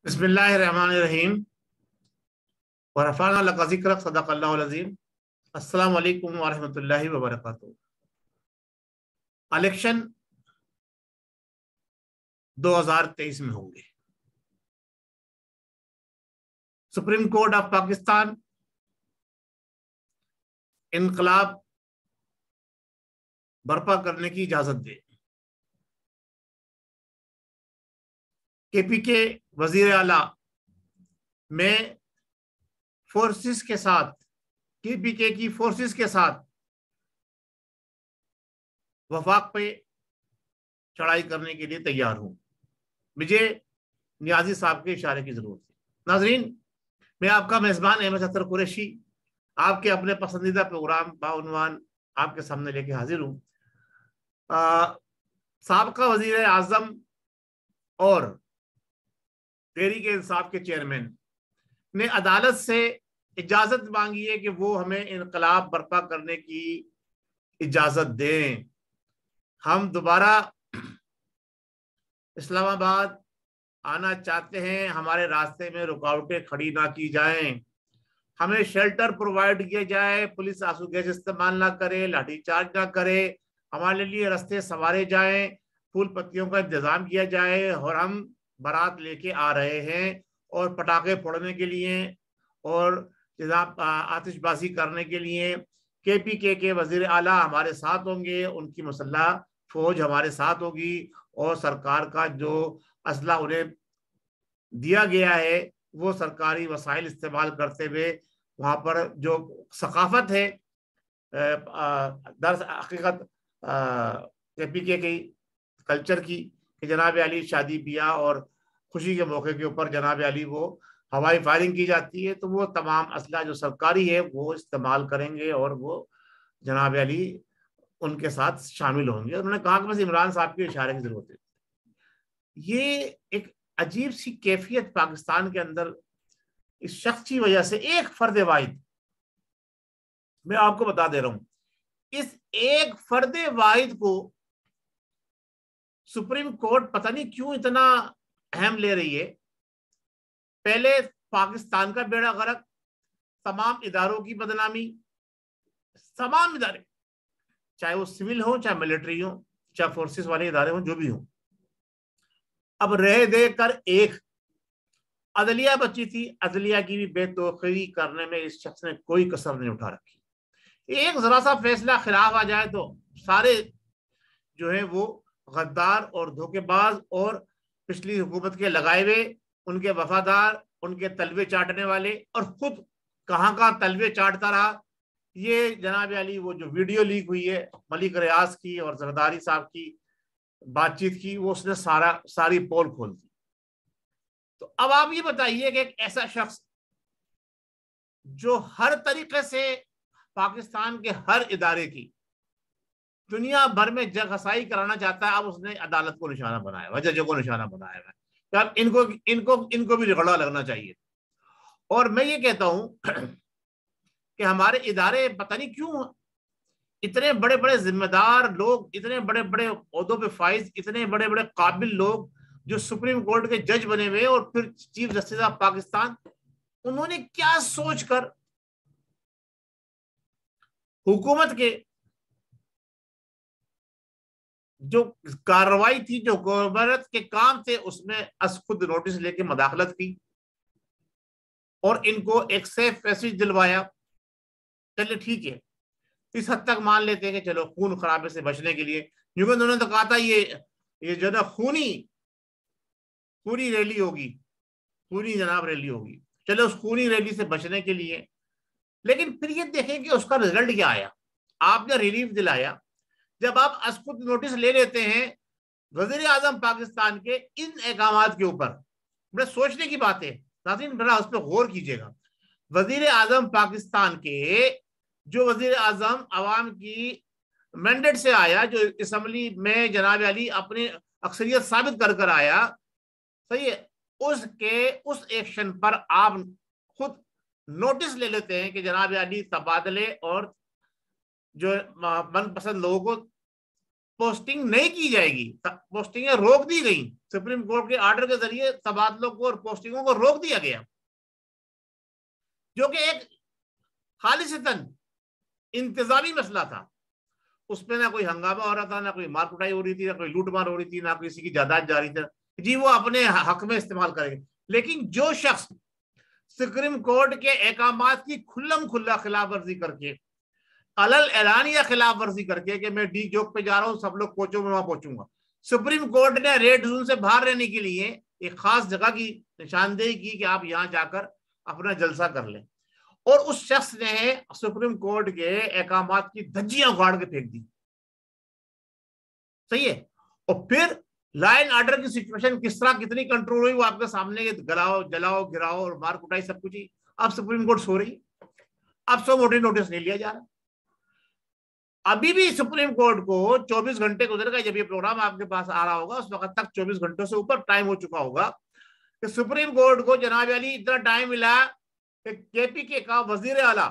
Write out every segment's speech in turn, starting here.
बिस्मिल्लाहिर्रहमानिर्रहीम व रफ़अना लका ज़िक्रक सदक़ल्लाहुल अज़ीम। अस्सलामु अलैकुम व रहमतुल्लाहि व बरकातुहू। इलेक्शन 2023 में होंगे। सुप्रीम कोर्ट ऑफ पाकिस्तान इनकलाब बर्पा करने की इजाजत दे। केपी के वजीर आला में फोर्सेस के साथ, केपीके की फोर्सेस के साथ वफाक पे चढ़ाई करने के लिए तैयार हूं। मुझे नियाजी साहब के इशारे की जरूरत है। नाजरीन, मैं आपका मेजबान अहमद अख्तर कुरैशी आपके अपने पसंदीदा प्रोग्राम बाउनवान आपके सामने लेके हाजिर हूँ। साबका वजीर आजम और तहरीक इंसाफ के चेयरमैन ने अदालत से इजाजत मांगी है कि वो हमें इनकलाब बर्पा करने की इजाजत दें। हम दोबारा इस्लामाबाद आना चाहते हैं, हमारे रास्ते में रुकावटें खड़ी ना की जाएं, हमें शेल्टर प्रोवाइड किया जाए, पुलिस आंसू गैस इस्तेमाल ना करे, लाठीचार्ज ना करे, हमारे लिए रास्ते संवारे जाएं, फूल पत्तियों का इंतजाम किया जाए। और हम बारात लेके आ रहे हैं और पटाखे फोड़ने के लिए और आतिशबाजी करने के लिए केपीके के वजीर आला हमारे साथ होंगे, उनकी मुसल्लह फौज हमारे साथ होगी और सरकार का जो असला उन्हें दिया गया है वो सरकारी वसाइल इस्तेमाल करते हुए वहाँ पर जो सकाफत है दरअसल हकीकत केपीके की कल्चर की कि जनाब अली शादी ब्याह और खुशी के मौके के ऊपर जनाब अली वो हवाई फायरिंग की जाती है, तो वो तमाम असला जो सरकारी है वो इस्तेमाल करेंगे और वो जनाब अली उनके साथ शामिल होंगे। उन्होंने कहा कि बस इमरान साहब के इशारे की जरूरत है। ये एक अजीब सी कैफियत पाकिस्तान के अंदर इस शख्स की वजह से, एक फर्द वाहिद, मैं आपको बता दे रहा हूं, इस एक फर्द वाहिद को सुप्रीम कोर्ट पता नहीं क्यों इतना अहम ले रही है। पहले पाकिस्तान का बेड़ा गर्क, तमाम इदारों की बदनामी, तमाम इदारे, चाहे वो सिविल हो, चाहे मिलिट्री हो, चाहे फोर्सेस वाले इदारे हो, जो भी हो, अब रह दे कर एक अदलिया बची थी, अदलिया की भी बेतौकीरी करने में इस शख्स ने कोई कसर नहीं उठा रखी। एक जरा सा फैसला खिलाफ आ जाए तो सारे जो है वो गद्दार और धोखेबाज और पिछली हुकूमत के लगाए हुए उनके वफादार, उनके तलवे चाटने वाले, और खुद कहाँ कहाँ तलवे चाटता रहा। ये जनाब अली वो जो वीडियो लीक हुई है मलिक रियाज की और जरदारी साहब की बातचीत की, वो उसने सारी पोल खोल दी। तो अब आप ये बताइए कि एक ऐसा शख्स जो हर तरीके से पाकिस्तान के हर इदारे की दुनिया भर में जगहसाई कराना चाहता है, अब उसने अदालत को निशाना बनाया हुआ, जजों को निशाना बनाया हुआ है। तो अब इनको इनको इनको भी रिगड़ा लगना चाहिए। और मैं ये कहता हूं कि हमारे इदारे पता नहीं क्यों इतने बड़े बड़े जिम्मेदार लोग, इतने बड़े बड़े ओहदों पे फाइज, इतने बड़े बड़े काबिल लोग जो सुप्रीम कोर्ट के जज बने हुए और फिर चीफ जस्टिस ऑफ पाकिस्तान, उन्होंने क्या सोचकर हुकूमत के जो कार्रवाई थी, जो गवर्नमेंट के काम थे, उसमें खुद नोटिस लेके मदाखलत की और इनको एक सेफ पैसेज दिलवाया। चलिए ठीक है, इस हद तक मान लेते हैं कि चलो खून खराबे से बचने के लिए, क्योंकि उन्होंने तो कहा था ये जो ना खूनी रैली होगी, खूनी जनाब रैली होगी, चलो उस खूनी रैली से बचने के लिए। लेकिन फिर ये देखें कि उसका रिजल्ट क्या आया। आपने रिलीफ दिलाया, जब आप असकुत नोटिस ले लेते हैं वजीर आजम पाकिस्तान के इन अहकामात के ऊपर, बड़े सोचने की बात है नाज़रीन, बड़ा उस पर गौर कीजिएगा। वजीर आजम पाकिस्तान के जो वजीर आजम अवाम की मैंडेट से आया, जो असम्बली में जनाब अली अपनी अक्सरियत साबित कर कर आया, सही है, उसके उस एक्शन पर आप खुद नोटिस ले लेते हैं कि जनाब अली तबादले और जो मनपसंद लोगों को पोस्टिंग नहीं की जाएगी, पोस्टिंगें रोक दी गई। सुप्रीम कोर्ट के ऑर्डर के जरिए तबादलों को और पोस्टिंगों को रोक दिया गया, जो कि एक खालिसतन इंतजामी मसला था। उसमें ना कोई हंगामा हो रहा था, ना कोई मार कुटाई हो रही थी, ना कोई लूट मार हो रही थी, ना किसी की जायदाद जा रही थी। जी वो अपने हक में इस्तेमाल करेंगे। लेकिन जो शख्स सुप्रीम कोर्ट के अहकामात की खुल्लम खुल्ला खिलाफ वर्जी करके, अलल एलानिया खिलाफ वर्जी करके कि मैं डी चौक पे जा रहा हूं, सब लोग पहुंचो, मैं वहां पहुंचूंगा, सुप्रीम कोर्ट ने रेड जोन से बाहर रहने के लिए एक खास जगह की निशानदेही की कि आप यहां जाकर अपना जलसा कर लें, और उस शख्स ने सुप्रीम कोर्ट के अहकामात की धज्जियां उखाड़ के फेंक दी। सही है। और फिर लाइन ऑर्डर की सिचुएशन किस तरह कितनी कंट्रोल हुई वो आपके सामने, गलाओ जलाओ गिराओ और मार कुटाई सब कुछ ही। अब सुप्रीम कोर्ट सो रही, अब सो मोटी नोटिस नहीं लिया जा रहा। अभी भी सुप्रीम कोर्ट को 24 घंटे गुजरेगा, जब ये प्रोग्राम आपके पास आ रहा होगा उस वक्त तक 24 घंटों से ऊपर टाइम हो चुका होगा कि सुप्रीम कोर्ट को जनाब अली इतना टाइम मिला कि केपीके का वजीर आला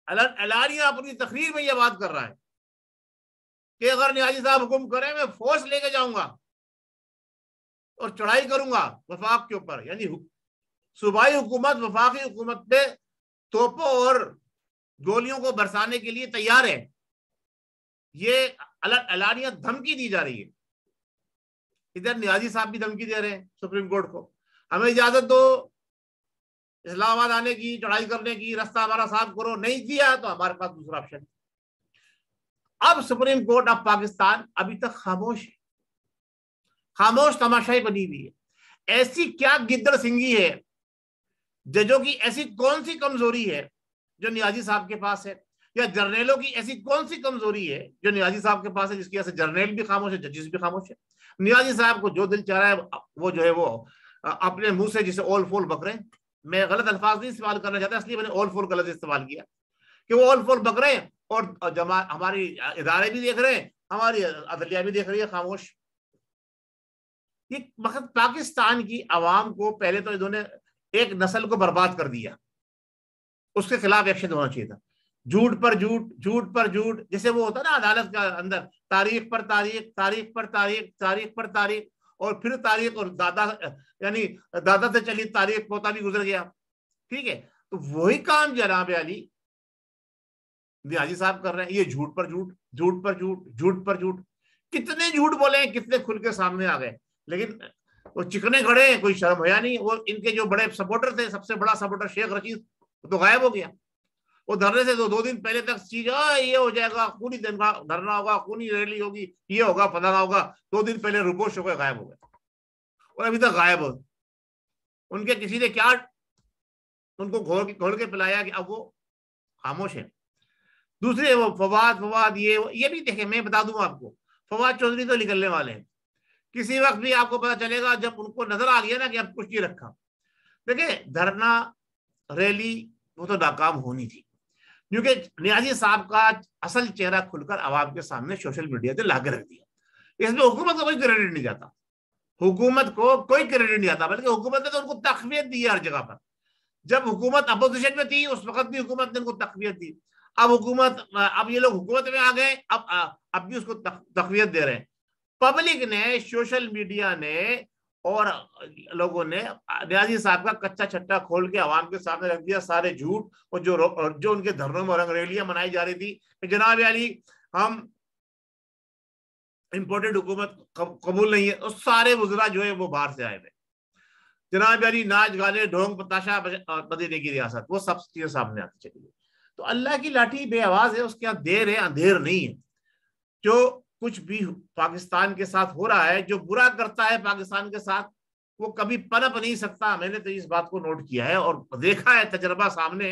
एलानिया अपनी तकरीर में यह बात कर रहा है कि अगर नियाजी साहब हुक्म करें मैं फोर्स लेके जाऊंगा और चढ़ाई करूंगा वफाक के ऊपर, यानी सूबाई हुकूमत वफाकी हुकूमत पे तोपों और गोलियों को बरसाने के लिए तैयार है। ये एलानिया धमकी दी जा रही है। इधर नियाजी साहब भी धमकी दे रहे हैं सुप्रीम कोर्ट को, हमें इजाजत दो इस्लामाबाद आने की, चढ़ाई करने की, रास्ता हमारा साफ करो। नहीं दिया तो हमारे पास दूसरा ऑप्शन। अब सुप्रीम कोर्ट ऑफ पाकिस्तान अभी तक खामोश है, खामोश तमाशाई बनी हुई है। ऐसी क्या गिद्दड़ सिंगी है, जजों की ऐसी कौन सी कमजोरी है जो नियाजी साहब के पास है, या जर्नलों की ऐसी कौन सी कमजोरी है जो नियाजी साहब के पास है, जिसकी वजह से जर्नल भी खामोश है, जजेस भी खामोश है। नियाजी साहब को जो दिल चाह रहा है वो जो है वो अपने मुंह से जिसे ओल फोल बक रहे हैं। मैं गलत अल्फाज नहीं इस्तेमाल करना चाहता, इसलिए मैंने ओल फोल गलत इस्तेमाल किया कि वो ओल फोल बक रहे हैं और जमा हमारी इदारे भी देख रहे हैं, हमारी अदलिया भी देख रही है खामोश। ये वक्त पाकिस्तान की आवाम को पहले तो इन्होंने एक नस्ल को बर्बाद कर दिया, उसके खिलाफ एक्शन होना चाहिए था। झूठ पर झूठ, झूठ पर झूठ, जैसे वो होता ना अदालत का अंदर, तारीख पर तारीख, तारीख पर तारीख, तारीख पर तारीख, और फिर तारीख, और दादा यानी दादा से चली तारीख, पोता भी गुजर गया। ठीक है, तो वही काम जनाब अली नियाजी साहब कर रहे हैं। ये झूठ पर झूठ, झूठ पर झूठ, झूठ पर झूठ, कितने झूठ बोले, कितने खुल के सामने आ गए। लेकिन वो चिकने खड़े हैं, कोई शर्म है नहीं। वो इनके जो बड़े सपोर्टर थे, सबसे बड़ा सपोर्टर शेख रशीद तो गायब हो गया। वो धरने से दो दिन पहले तक चीज ये हो जाएगा, खूनी दिन का धरना होगा, खूनी रैली होगी, ये होगा, फलाना होगा, 2 दिन पहले रुपोश हो गए, गायब हो गए, और अभी तक गायब हो। उनके किसी ने क्या उनको घोल के पिलाया कि अब वो खामोश है। दूसरे वो फवाद ये भी देखे, मैं बता दूं आपको, फवाद चौधरी तो निकलने वाले हैं। किसी वक्त भी आपको पता चलेगा जब उनको नजर आ गया ना कि अब कुछ नहीं रखा। देखिए धरना रैली वो तो नाकाम होनी थी, क्योंकि नियाजी साहब का असल चेहरा खुलकर आवाम के सामने सोशल मीडिया से लाके रख दिया। इसमें हुकूमत को कोई क्रेडिट नहीं जाता, हुकूमत को कोई क्रेडिट नहीं आता, बल्कि हुकूमत ने तो उनको तकवीत दी हर जगह पर। जब हुकूमत अपोजिशन में थी उस वक्त भी हुकूमत ने उनको तकवीत दी। अब हुकूमत, अब ये लोग हुकूमत में आ गए, अब भी उसको तकवीत दे रहे हैं। पब्लिक ने, सोशल मीडिया ने और लोगों ने नियाजी साहब का कच्चा छट्टा खोल के आवाम के सामने रख दिया, सारे झूठ। और जो उनके धरनों में रंगरेलियां मनाई जा रही थी, जनाब अली हम इंपोर्टेड हुकूमत कबूल नहीं है, और सारे वज़रा जो है वो बाहर से आए थे। जनाब अली नाच गाने, ढोंग बताशा, मदीने की रियासत, वो सब चीजें सामने आती चली गई। तो अल्लाह की लाठी बेआवाज है, उसके यहाँ देर है अंधेर नहीं है। जो कुछ भी पाकिस्तान के साथ हो रहा है, जो बुरा करता है पाकिस्तान के साथ, वो कभी पनप नहीं सकता। मैंने तो इस बात को नोट किया है और देखा है, तजर्बा सामने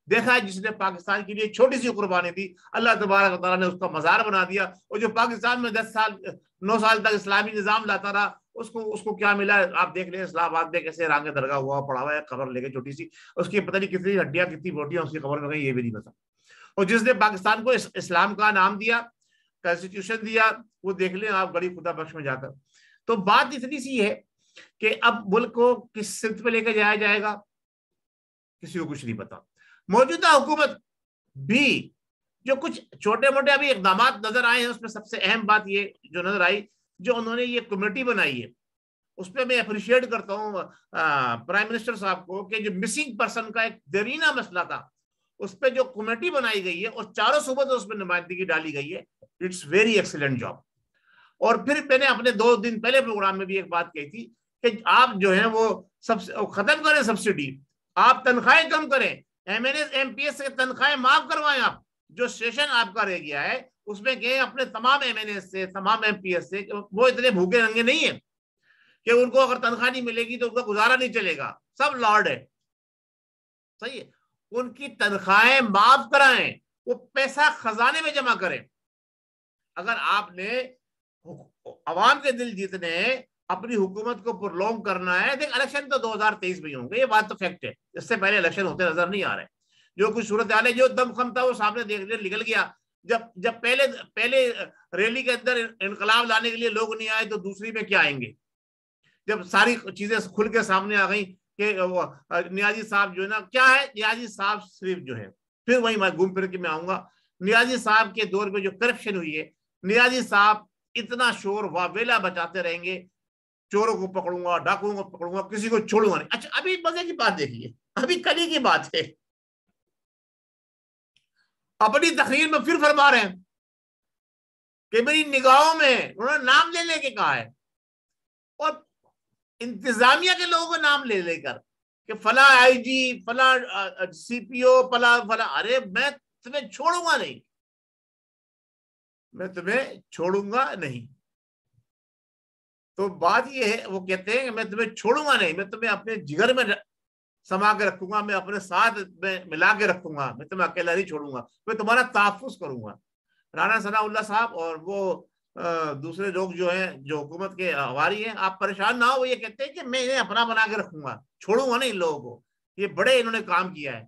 देखा है। जिसने पाकिस्तान के लिए छोटी सी कुर्बानी दी, अल्लाह तबारक व तआला ने उसका मजार बना दिया। और जो पाकिस्तान में 9 साल तक इस्लामी निजाम लाता रहा, उसको क्या मिला आप देख लें। इस्लामाबाद में कैसे रांगे दरगाह हुआ पड़ा हुआ है, खबर लेके छोटी सी, उसकी पता नहीं कितनी हड्डियां कितनी बोटियां उसकी खबर में गई, ये भी नहीं पता। और जिसने पाकिस्तान को इस्लाम का नाम दिया, कॉन्स्टिट्यूशन दिया, वो देख लें आप गड़ी खुदा बख्श में जाकर। तो बात इतनी सी है कि अब मुल्क को किस सिमत पे लेकर जाया जाएगा किसी को कुछ नहीं पता। मौजूदा हुकूमत भी जो कुछ छोटे मोटे अभी इकदाम नजर आए हैं, उसमें सबसे अहम बात ये जो नजर आई, जो उन्होंने ये कमेटी बनाई है, उस पर मैं अप्रिशिएट करता हूँ प्राइम मिनिस्टर साहब को, कि जो मिसिंग पर्सन का एक दरीना मसला था, उस पर जो कमेटी बनाई गई है और चारों सूबों से उसमें नुमाइंदगी डाली गई है, इट्स वेरी एक्सीलेंट जॉब। और फिर मैंने अपने 2 दिन पहले प्रोग्राम में भी एक बात कही थी कि आप जो है वो खत्म करें सब्सिडी, आप तनख्वाहें कम करें, MNS MPS से तनख्वाहें माफ करवाएं। आप जो सेशन आपका रह गया है उसमें कहें अपने तमाम MNS से, तमाम MPS से, वो इतने भूखे नंगे नहीं है कि उनको अगर तनख्वाह नहीं मिलेगी तो उनका गुजारा नहीं चलेगा, सब लॉर्ड है, सही है, उनकी तनख्वाहें माफ कराएं, वो पैसा खजाने में जमा करें। अगर आपने अवाम के दिल जीतने हैं, अपनी हुकूमत को प्रोलॉन्ग करना है, देख इलेक्शन तो 2023 में ही होंगे, ये बात तो फैक्ट है, इससे पहले इलेक्शन होते नजर नहीं आ रहे। जो कुछ सूरत हाल है, जो दमखम था वो सामने देख लिया, निकल गया। जब पहले रैली के अंदर इनकलाब लाने के लिए लोग नहीं आए, तो दूसरी में क्या आएंगे? जब सारी चीजें खुल के सामने आ गई कि नियाजी साहब जो है ना, क्या है नियाजी साहब सिर्फ जो है, फिर वही मैं घूम फिर के मैं आऊंगा, नियाजी साहब के दौर में जो करप्शन हुई है, नियाजी साहब इतना शोर वावेला बचाते रहेंगे, चोरों को पकड़ूंगा, डाकुओं को पकड़ूंगा, किसी को छोड़ूंगा नहीं। अच्छा, अभी मजे की बात देखिए, अभी कल ही की बात है, अपनी तकरीर में फिर फरमा रहे हैं कि मेरी निगाहों में, उन्होंने नाम ले लेके कहा है, और इंतजामिया के लोगों को नाम ले लेकर कि फला IG, फला CPO, फला फला, अरे मैं तुम्हें छोड़ूंगा नहीं, मैं तुम्हें छोड़ूंगा नहीं। तो बात ये है, वो कहते हैं कि मैं तुम्हें छोड़ूंगा नहीं, मैं तुम्हें अपने जिगर में समा के रखूंगा, मैं अपने साथ में मिला के रखूंगा, मैं तुम्हें अकेला नहीं छोड़ूंगा, मैं तुम्हारा तहफ्फुज़ करूंगा। राणा सनाउल्लाह साहब और वो दूसरे लोग जो हैं, जो हुकूमत के हवारी हैं, आप परेशान ना हो, वो ये कहते हैं कि मैं इन्हें अपना बना के रखूंगा, छोड़ूंगा नहीं इन लोगों को, ये बड़े इन्होंने काम किया है,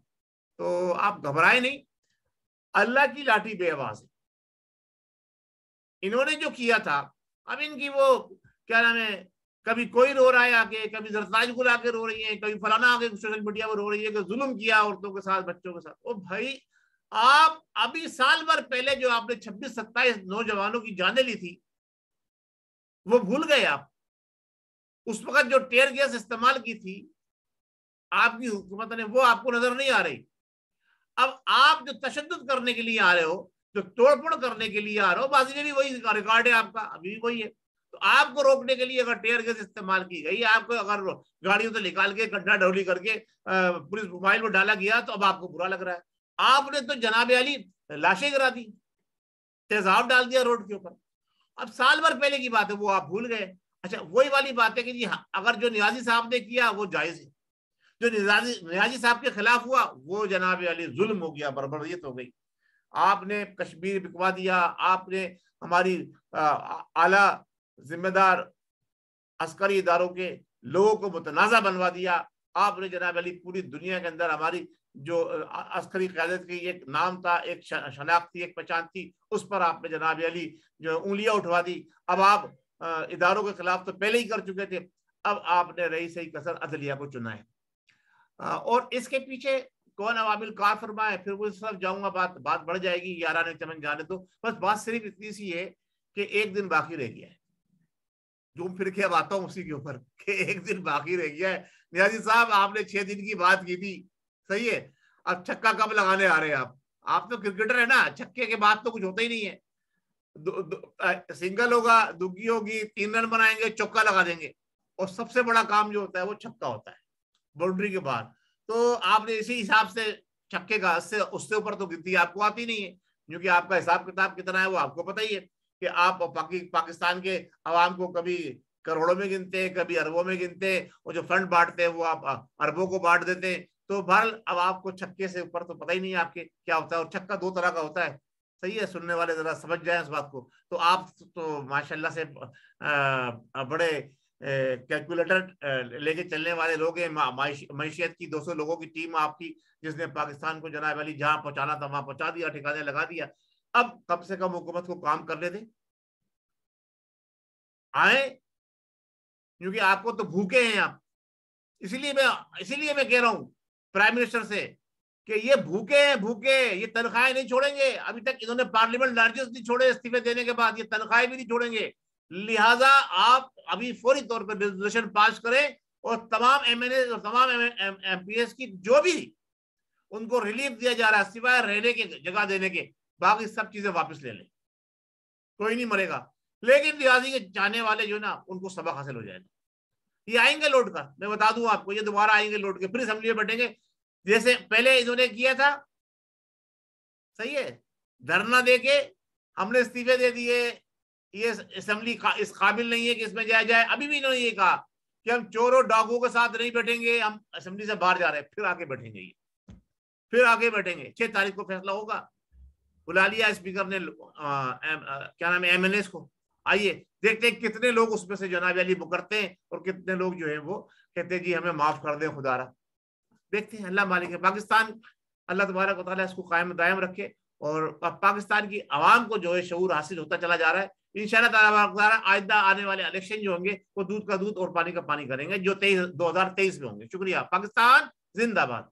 तो आप घबराए नहीं, अल्लाह की लाठी बेआवाज है। इन्होंने जो किया था, अब इनकी वो क्या नाम है, कभी कोई रो रहा है आके, कभी जरताज गुल आके रो रही है, कभी फलाना आके सोशल मीडिया पर रो रही है कि जुल्म किया औरतों के साथ, बच्चों के साथ। ओ भाई, आप अभी साल भर पहले जो आपने 26-27 नौजवानों की जानें ली थी, वो भूल गए आप? उस वक्त जो टेयर गैस इस्तेमाल की थी आपकी हुकूमत ने, वो आपको नजर नहीं आ रही। अब आप जो तशद्दुद करने के लिए आ रहे हो, जो तोड़फोड़ करने के लिए आ रहे हो, बाजी में भी वही रिकॉर्ड है आपका, अभी भी वही है। तो आपको रोकने के लिए अगर टेयर गैस इस्तेमाल की गई, आपको अगर गाड़ियों से निकाल के गड्ढा ढोली करके पुलिस मोबाइल में डाला गया, तो अब आपको बुरा लग रहा है। आपने तो जनाब अली लाशें गिरा दी, तेजाब डाल दिया रोड के ऊपर। अब साल भर पहले की बात है, वो आप भूल गए। अच्छा, वही वाली बात है कि जी अगर जो नियाजी साहब ने किया वो जायज है, जो नियाजी साहब के खिलाफ हुआ वो जनाब अली जुल्म हो गया, बर्बरियत हो गई। आपने कश्मीर बिकवा दिया, आपने हमारी आला जिम्मेदार अस्करी इदारों के लोगों को मुतनाज़ा बनवा दिया। आपने जनाब अली पूरी दुनिया के अंदर हमारी जो अस्करी क़यादत की एक नाम था, एक शनाख्त थी, एक पहचान थी, उस पर आपने जनाब अली जो उंगलियां उठवा दी। अब आप इदारों के खिलाफ तो पहले ही कर चुके थे, अब आपने रही सही कसर अदलिया को चुना है। और इसके पीछे कौन अवामिल कार फरमाए, फिर वो सब जाऊंगा, बात बढ़ जाएगी, 11 ने चमन जाने दो। बस बात सिर्फ इतनी सी है कि एक दिन बाकी रह गया है, घूम फिर के अब आता हूँ उसी के ऊपर कि एक दिन बाकी रह गया है। नियाजी साहब, आपने 6 दिन की बात की थी, सही है, अब छक्का कब लगाने आ रहे हैं आप तो क्रिकेटर है ना, छक्के के बाद तो कुछ होता ही नहीं है। सिंगल होगा, दुग्गी होगी, 3 रन बनाएंगे, चौका लगा देंगे, और सबसे बड़ा काम जो होता है वो छक्का होता है बाउंड्री के बाद। तो आपने इसी हिसाब से छक्के का, उससे ऊपर तो गिनती आपको आती नहीं है, क्योंकि आपका हिसाब किताब कितना है वो आपको पता ही है कि आप पाकिस्तान के अवाम को कभी करोड़ों में गिनते हैं, कभी अरबों में गिनते हैं, और जो फंड बांटते हैं वो आप अरबों को बांट देते हैं। तो बहरहाल अब आपको छक्के से ऊपर तो पता ही नहीं है आपके क्या होता है, और छक्का 2 तरह का होता है, सही है, सुनने वाले जरा समझ जाए इस बात को। तो आप तो माशाल्लाह से बड़े कैलकुलेटर लेके चलने वाले लोग हैं। मैशियत की 200 लोगों की टीम आपकी, जिसने पाकिस्तान को जनाब अली जहां पहुंचाना था वहां पहुंचा दिया, ठिकाने लगा दिया। अब कम से कम हुकूमत को काम करने दें, आए, क्योंकि आपको तो भूखे हैं आप। इसीलिए मैं कह रहा हूं प्राइम मिनिस्टर से कि ये भूखे हैं, भूखे, ये तनख्वाहें नहीं छोड़ेंगे। अभी तक इन्होंने पार्लियामेंट लार्जेस्ट नहीं छोड़े इस्तीफे देने के बाद, ये तनख्वाहें भी नहीं छोड़ेंगे। लिहाजा आप अभी फौरी तौर पर रेजोल्यूशन पास करें और तमाम एमएनए और तमाम एमपीएस की जो भी उनको रिलीफ दिया जा रहा है सिवाय रहने के जगह देने के, बाकी सब चीजें वापस ले लें, कोई नहीं मरेगा। लेकिन रियाजी के चाहने वाले जो ना, उनको सबक हासिल हो जाएगा। ये आएंगे लौट कर, मैं बता दूं आपको, ये दोबारा आएंगे लौट के, फिर असेंबली में बैठेंगे जैसे पहले इन्होंने किया था। सही है, धरना देके हमने इस्तीफे दे दिए, ये असेंबली इस काबिल नहीं है कि इसमें जाया जाए। अभी भी इन्होंने ये कहा कि हम चोरों डाकुओं के साथ नहीं बैठेंगे, हम असेंबली से बाहर जा रहे हैं। फिर आके बैठेंगे, ये फिर आगे बैठेंगे। 6 तारीख को फैसला होगा, बुला लिया स्पीकर ने क्या नाम है एमएनएस को। आइए देखते हैं कितने लोग उसमें से जनाब अली मुकरते हैं और कितने लोग जो है वो कहते हैं जी हमें माफ कर दें खुदारा। देखते हैं, अल्लाह मालिक है। पाकिस्तान अल्लाह तबारक व तआला इसको कायम दायम रखे और पाकिस्तान की आवाम को जो है शऊर हासिल होता चला जा रहा है। इंशाअल्लाह आइंदा आने वाले इलेक्शन जो होंगे वो दूध का दूध और पानी का पानी करेंगे, जो 2023 में होंगे। शुक्रिया। पाकिस्तान जिंदाबाद।